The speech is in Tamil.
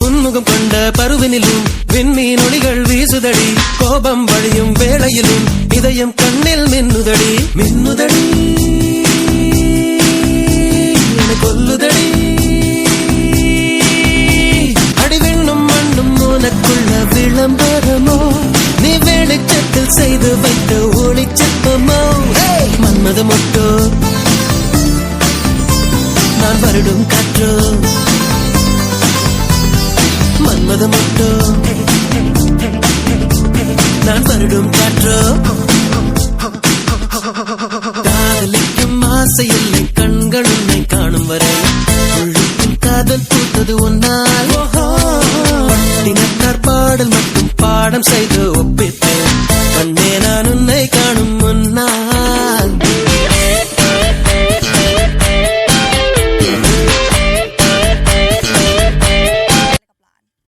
உன்முகம் கொண்ட பருவினிலும் விண்மீன் ஒளிகள் வீசுதடி கோபம் வழியும் வேளையிலும் இதயம் கண்ணில் மின்னுதடி மின்னுதடி என கொல்லுதடி அடிவெண்ணும் மண்ணும் உனக்குள்ள விளம்பரமோ நீ வெளிச்சத்தில் செய்து வைத்த ஒளிச்சப்பமோ மன்மத மொட்டோ நான் வருடும் காற்றோ மன்மத மொட்டோ நான் வருடும் காற்றோ காதலிக்கும் ஆசை இல்லை கண்கள் உன்னை காணும் வரை உள்ளுக்கும் காதல் பூத்தது ஒன்னால்